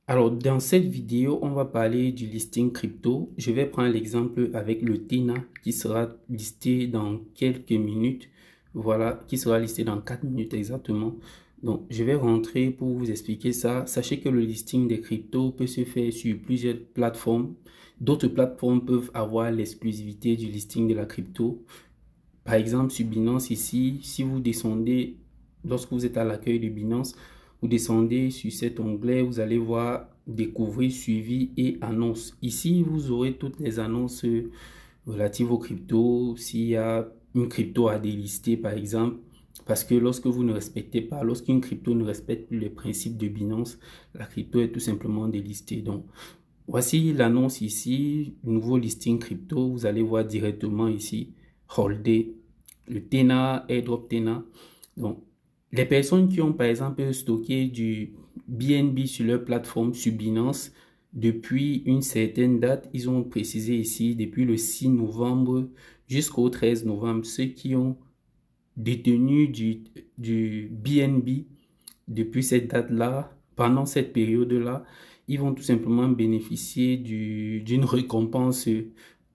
Alors, dans cette vidéo, on va parler du listing crypto. Je vais prendre l'exemple avec le TENA qui sera listé dans quelques minutes. Voilà, qui sera listé dans 4 minutes exactement. Donc, je vais rentrer pour vous expliquer ça. Sachez que le listing des cryptos peut se faire sur plusieurs plateformes. D'autres plateformes peuvent avoir l'exclusivité du listing de la crypto. Par exemple, sur Binance ici, si vous descendez, lorsque vous êtes à l'accueil de Binance, vous descendez sur cet onglet, vous allez voir découvrir, suivi et annonces. Ici, vous aurez toutes les annonces relatives aux cryptos. S'il y a une crypto à délister, par exemple, parce que lorsque vous ne respectez pas, lorsqu'une crypto ne respecte plus les principes de Binance, la crypto est tout simplement délistée. Donc, voici l'annonce ici, nouveau listing crypto. Vous allez voir directement ici, holder, le TENA, airdrop TENA. Donc, les personnes qui ont par exemple stocké du BNB sur leur plateforme sur Binance depuis une certaine date, ils ont précisé ici depuis le 6 novembre jusqu'au 13 novembre, ceux qui ont détenu du BNB depuis cette date-là, pendant cette période-là, ils vont tout simplement bénéficier d'une récompense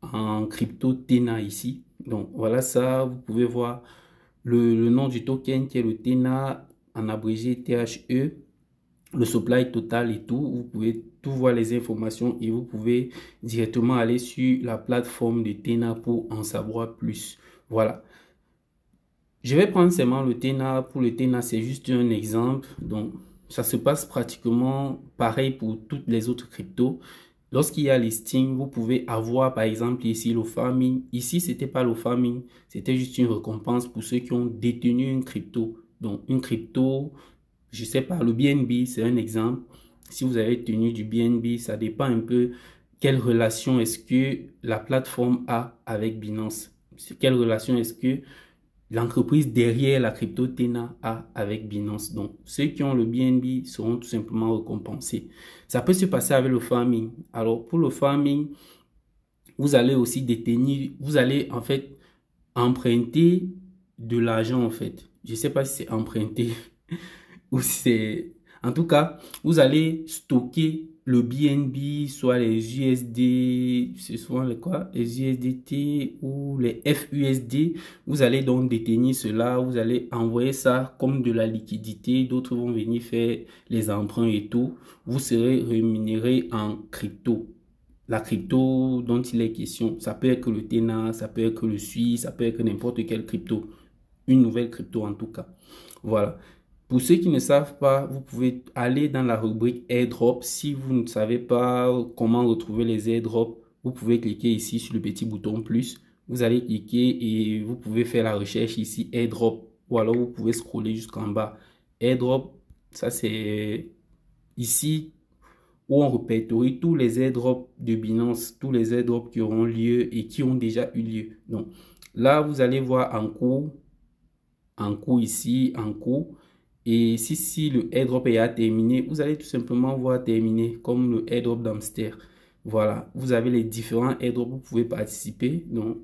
en crypto TENA ici. Donc voilà ça, vous pouvez voir le nom du token qui est le TENA en abrégé THE, le supply total et tout. Vous pouvez tout voir les informations et vous pouvez directement aller sur la plateforme de TENA pour en savoir plus. Voilà. Je vais prendre seulement le TENA. Pour le TENA, c'est juste un exemple. Donc, ça se passe pratiquement pareil pour toutes les autres cryptos. Lorsqu'il y a listing, vous pouvez avoir par exemple ici le farming. Ici, c'était pas le farming, c'était juste une récompense pour ceux qui ont détenu une crypto. Donc, une crypto, je sais pas, le BNB, c'est un exemple. Si vous avez tenu du BNB, ça dépend un peu quelle relation est-ce que la plateforme a avec Binance. Quelle relation est-ce que l'entreprise derrière la crypto TENA a avec Binance. Donc, ceux qui ont le BNB seront tout simplement récompensés. Ça peut se passer avec le farming. Alors, pour le farming, vous allez aussi détenir, vous allez en fait emprunter de l'argent en fait. Je ne sais pas si c'est emprunter ou si c'est... En tout cas, vous allez stocker le BNB, soit les USD, c'est souvent les quoi, les USDT ou les FUSD. Vous allez donc détenir cela, vous allez envoyer ça comme de la liquidité. D'autres vont venir faire les emprunts et tout. Vous serez rémunéré en crypto. La crypto dont il est question, ça peut être que le TENA, ça peut être que le SUI, ça peut être que n'importe quelle crypto. Une nouvelle crypto en tout cas. Voilà. Pour ceux qui ne savent pas, vous pouvez aller dans la rubrique airdrop. Si vous ne savez pas comment retrouver les airdrops, vous pouvez cliquer ici sur le petit bouton plus. Vous allez cliquer et vous pouvez faire la recherche ici airdrop. Ou alors vous pouvez scroller jusqu'en bas. Airdrop, ça c'est ici où on répertorie tous les airdrops de Binance, tous les airdrops qui auront lieu et qui ont déjà eu lieu. Donc là, vous allez voir en cours ici, en cours. Et si le airdrop est à terminer, vous allez tout simplement voir terminer comme le airdrop d'Hamster. Voilà, vous avez les différents airdrops, vous pouvez participer. Donc,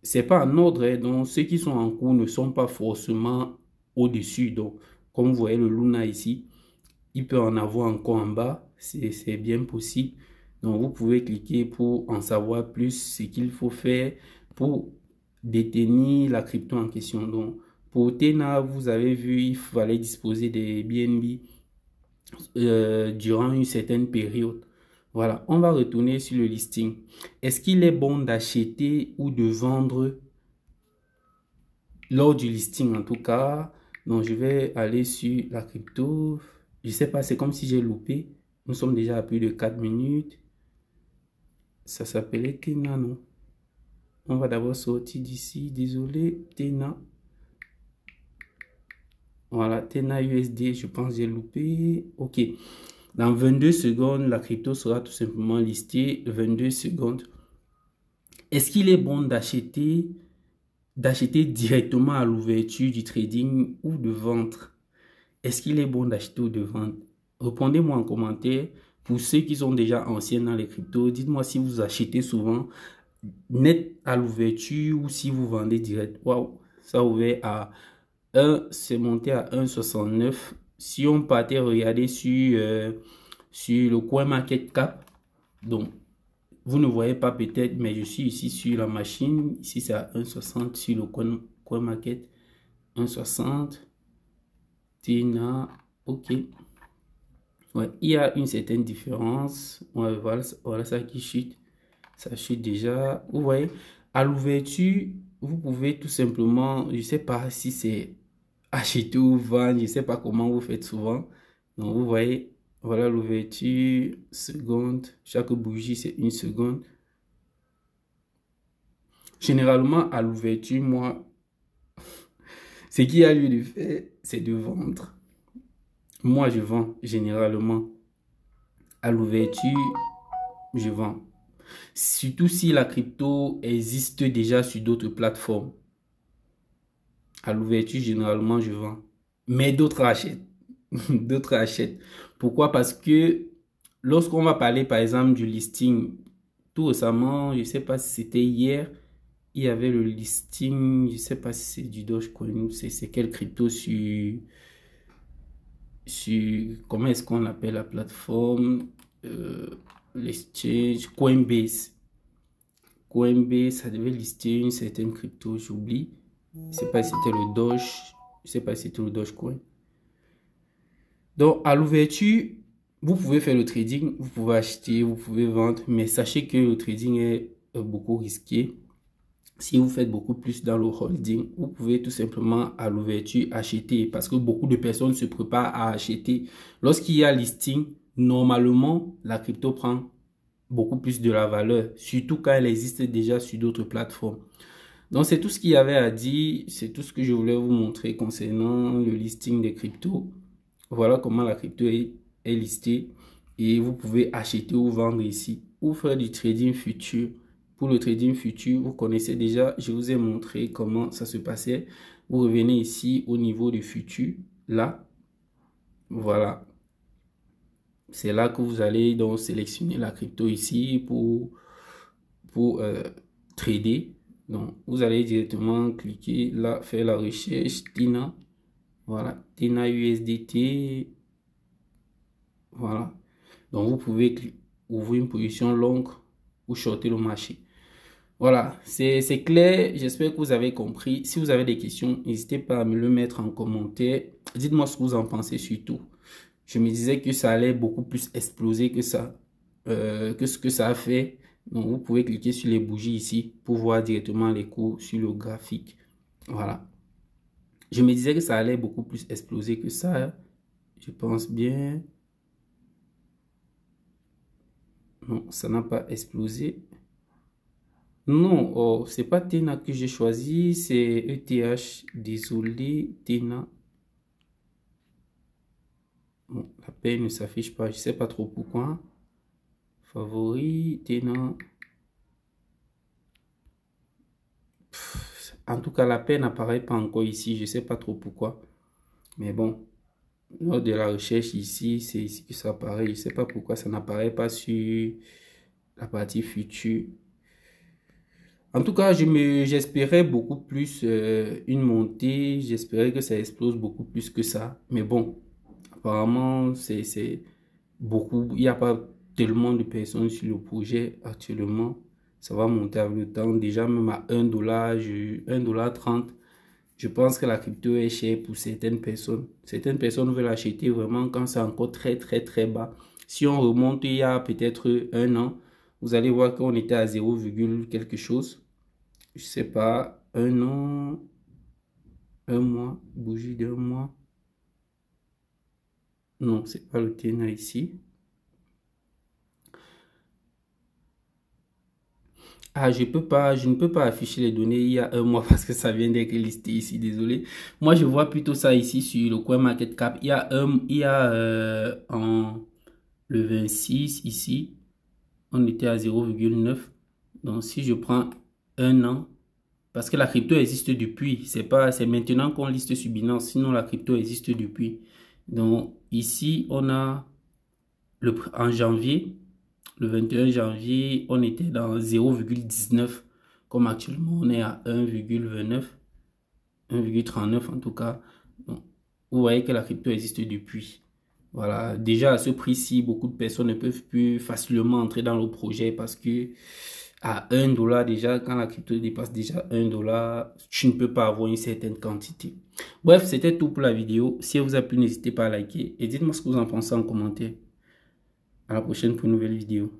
c'est pas en ordre, hein. Donc ceux qui sont en cours ne sont pas forcément au-dessus. Donc, comme vous voyez le Luna ici, il peut en avoir encore en bas, c'est bien possible. Donc, vous pouvez cliquer pour en savoir plus ce qu'il faut faire pour détenir la crypto en question. Donc, pour TENA, vous avez vu, il fallait disposer des BNB durant une certaine période. Voilà, on va retourner sur le listing. Est-ce qu'il est bon d'acheter ou de vendre lors du listing en tout cas? Donc, je vais aller sur la crypto. Je sais pas, c'est comme si j'ai loupé. Nous sommes déjà à plus de 4 minutes. Ça s'appelait TENA, non? On va d'abord sortir d'ici. Désolé, TENA. Voilà, TENA USD, je pense que j'ai loupé. OK. Dans 22 secondes, la crypto sera tout simplement listée. 22 secondes. Est-ce qu'il est bon d'acheter directement à l'ouverture du trading ou de vendre? Est-ce qu'il est bon d'acheter ou de vendre? Répondez-moi en commentaire. Pour ceux qui sont déjà anciens dans les cryptos, dites-moi si vous achetez souvent net à l'ouverture ou si vous vendez direct. Waouh, ça ouvert à 1, c'est monté à 1,69. si on partait regarder sur le CoinMarketCap, donc vous ne voyez pas peut-être, mais je suis ici sur la machine. Ici, c'est à 1,60 sur le CoinMarket. 1,60. TINA. OK. Ouais, il y a une certaine différence. Ouais, voilà ça qui chute. Ça chute déjà. Vous voyez, à l'ouverture, vous pouvez tout simplement, je ne sais pas si c'est acheter ou vendre, je ne sais pas comment vous faites souvent. Donc, vous voyez, voilà l'ouverture, seconde. Chaque bougie, c'est une seconde. Généralement, à l'ouverture, moi, ce qui a lieu de faire, c'est de vendre. Moi, je vends généralement. À l'ouverture, je vends. Surtout si la crypto existe déjà sur d'autres plateformes. À l'ouverture, généralement, je vends. Mais d'autres achètent. D'autres achètent. Pourquoi? Parce que lorsqu'on va parler, par exemple, du listing, tout récemment, je ne sais pas si c'était hier, il y avait le listing, je ne sais pas si c'est du Dogecoin, c'est quelle crypto comment est-ce qu'on appelle la plateforme, l'exchange, Coinbase. Coinbase, ça devait lister une certaine crypto, j'oublie. Je ne sais pas si c'était le Doge, je ne sais pas si c'était le Dogecoin. Donc, à l'ouverture, vous pouvez faire le trading, vous pouvez acheter, vous pouvez vendre, mais sachez que le trading est beaucoup risqué. Si vous faites beaucoup plus dans le holding, vous pouvez tout simplement à l'ouverture acheter parce que beaucoup de personnes se préparent à acheter. Lorsqu'il y a listing, normalement, la crypto prend beaucoup plus de la valeur, surtout quand elle existe déjà sur d'autres plateformes. Donc, c'est tout ce qu'il y avait à dire. C'est tout ce que je voulais vous montrer concernant le listing des cryptos. Voilà comment la crypto est listée et vous pouvez acheter ou vendre ici ou faire du trading futur. Pour le trading futur, vous connaissez déjà, je vous ai montré comment ça se passait. Vous revenez ici au niveau du futur, là, voilà. C'est là que vous allez donc sélectionner la crypto ici pour trader. Donc, vous allez directement cliquer là, faire la recherche TINA. Voilà, TINA USDT. Voilà. Donc, vous pouvez ouvrir une position longue ou shorter le marché. Voilà, c'est clair. J'espère que vous avez compris. Si vous avez des questions, n'hésitez pas à me le mettre en commentaire. Dites-moi ce que vous en pensez surtout. Je me disais que ça allait beaucoup plus exploser que ça, que ce que ça a fait. Donc, vous pouvez cliquer sur les bougies ici pour voir directement les cours sur le graphique. Voilà. Je me disais que ça allait beaucoup plus exploser que ça. Je pense bien. Non, ça n'a pas explosé. Non, oh, c'est pas TENA que j'ai choisi, c'est ETH. Désolé, TENA. Bon, la paix ne s'affiche pas, je sais pas trop pourquoi. Favori, TENA. En tout cas, la paix n'apparaît pas encore ici, je sais pas trop pourquoi. Mais bon, lors de la recherche ici, c'est ici que ça apparaît. Je sais pas pourquoi ça n'apparaît pas sur la partie future. En tout cas, j'espérais beaucoup plus une montée. J'espérais que ça explose beaucoup plus que ça. Mais bon, apparemment, c'est beaucoup. Il n'y a pas tellement de personnes sur le projet actuellement. Ça va monter avec le temps. Déjà, même à 1 dollar, 1,30 $, je pense que la crypto est chère pour certaines personnes. Certaines personnes veulent acheter vraiment quand c'est encore très, très, très bas. Si on remonte il y a peut-être un an, vous allez voir qu'on était à 0, quelque chose. Je sais pas, un an, un mois, bougie d'un mois. Non, c'est pas le TENA ici. Ah, je ne peux pas afficher les données il y a un mois parce que ça vient d'être listé ici, désolé. Moi, je vois plutôt ça ici sur le CoinMarketCap. Il y a le 26 ici, on était à 0,9. Donc, si je prends un an, parce que la crypto existe depuis, c'est maintenant qu'on liste sur Binance, sinon la crypto existe depuis. Donc, ici, on a en janvier, le 21 janvier, on était dans 0,19. Comme actuellement, on est à 1,29, 1,39 en tout cas. Donc, vous voyez que la crypto existe depuis. Voilà, déjà à ce prix-ci, beaucoup de personnes ne peuvent plus facilement entrer dans le projet parce que à 1 $ déjà, quand la crypto dépasse déjà 1 $, tu ne peux pas avoir une certaine quantité. Bref, c'était tout pour la vidéo. Si elle vous a plu, n'hésitez pas à liker et dites-moi ce que vous en pensez en commentaire. À la prochaine pour une nouvelle vidéo.